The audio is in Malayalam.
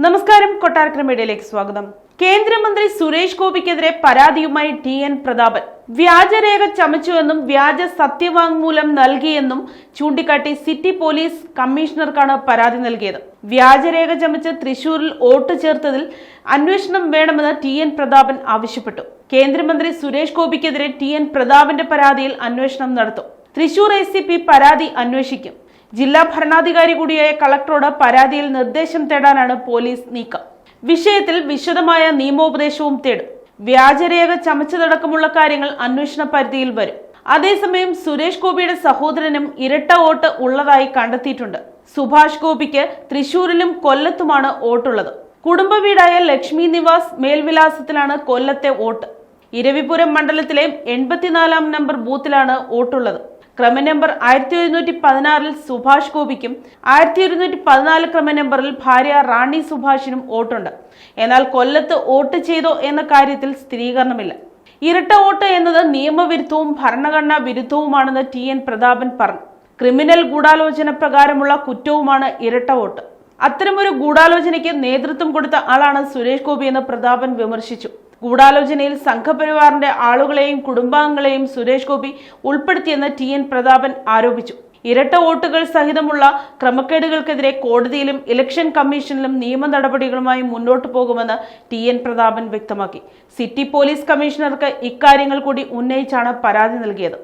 നമസ്കാരം, കൊട്ടാരക്കര മീഡിയയിലേക്ക് സ്വാഗതം. കേന്ദ്രമന്ത്രി സുരേഷ് ഗോപിക്കെതിരെ പരാതിയുമായി TN പ്രതാപൻ. വ്യാജരേഖ ചമച്ചുവെന്നും വ്യാജ സത്യവാങ്മൂലം നൽകിയെന്നും ചൂണ്ടിക്കാട്ടി സിറ്റി പോലീസ് കമ്മീഷണർക്കാണ് പരാതി നൽകിയത്. വ്യാജരേഖ ചമച്ച് തൃശൂരിൽ വോട്ട് ചേർത്തതിൽ അന്വേഷണം വേണമെന്ന് TN പ്രതാപൻ ആവശ്യപ്പെട്ടു. കേന്ദ്രമന്ത്രി സുരേഷ് ഗോപിക്കെതിരെ TN പ്രതാപന്റെ പരാതിയിൽ അന്വേഷണം നടത്തും. തൃശൂർ ACP പരാതി അന്വേഷിക്കും. ജില്ലാ ഭരണാധികാരി കൂടിയായ കളക്ടറോട് പരാതിയിൽ നിർദ്ദേശം തേടാനാണ് പോലീസ് നീക്കം. വിഷയത്തിൽ വിശദമായ നിയമോപദേശവും തേടും. വ്യാജരേഖ ചമച്ചതടക്കമുള്ള കാര്യങ്ങൾ അന്വേഷണ പരിധിയിൽ വരും. അതേസമയം സുരേഷ് ഗോപിയുടെ സഹോദരനും ഇരട്ട വോട്ട് ഉള്ളതായി കണ്ടെത്തിയിട്ടുണ്ട്. സുഭാഷ് ഗോപിക്ക് തൃശൂരിലും കൊല്ലത്തുമാണ് വോട്ടുള്ളത്. കുടുംബ വീടായ ലക്ഷ്മി നിവാസ് മേൽവിലാസത്തിലാണ് കൊല്ലത്തെ വോട്ട്. ഇരവിപുരം മണ്ഡലത്തിലെ 84-ാം നമ്പർ ബൂത്തിലാണ് വോട്ടുള്ളത്. ക്രമനമ്പർ 1116 സുഭാഷ് ഗോപിക്കും 1114 ക്രമനമ്പറിൽ ഭാര്യ റാണി സുഭാഷിനും വോട്ടുണ്ട്. എന്നാൽ കൊല്ലത്ത് വോട്ട് ചെയ്തോ എന്ന കാര്യത്തിൽ സ്ഥിരീകരണമില്ല. ഇരട്ട വോട്ട് എന്നത് നിയമവിരുദ്ധവും ഭരണഘടനാ വിരുദ്ധവുമാണെന്ന് TN പ്രതാപൻ പറഞ്ഞു. ക്രിമിനൽ ഗൂഢാലോചന പ്രകാരമുള്ള കുറ്റവുമാണ് ഇരട്ട വോട്ട്. അത്തരമൊരു ഗൂഢാലോചനയ്ക്ക് നേതൃത്വം കൊടുത്ത ആളാണ് സുരേഷ് ഗോപി എന്ന് പ്രതാപൻ വിമർശിച്ചു. ഗൂഢാലോചനയിൽ സംഘപരിവാറിന്റെ ആളുകളെയും കുടുംബാംഗങ്ങളെയും സുരേഷ് ഗോപി ഉൾപ്പെടുത്തിയെന്ന് TN പ്രതാപൻ ആരോപിച്ചു. ഇരട്ട വോട്ടുകൾ സഹിതമുള്ള ക്രമക്കേടുകൾക്കെതിരെ കോടതിയിലും ഇലക്ഷൻ കമ്മീഷനിലും നിയമ നടപടികളുമായി മുന്നോട്ടു പോകുമെന്ന് TN പ്രതാപൻ വ്യക്തമാക്കി. സിറ്റി പോലീസ് കമ്മീഷണർക്ക് ഇക്കാര്യങ്ങൾ കൂടി ഉന്നയിച്ചാണ് പരാതി നൽകിയത്.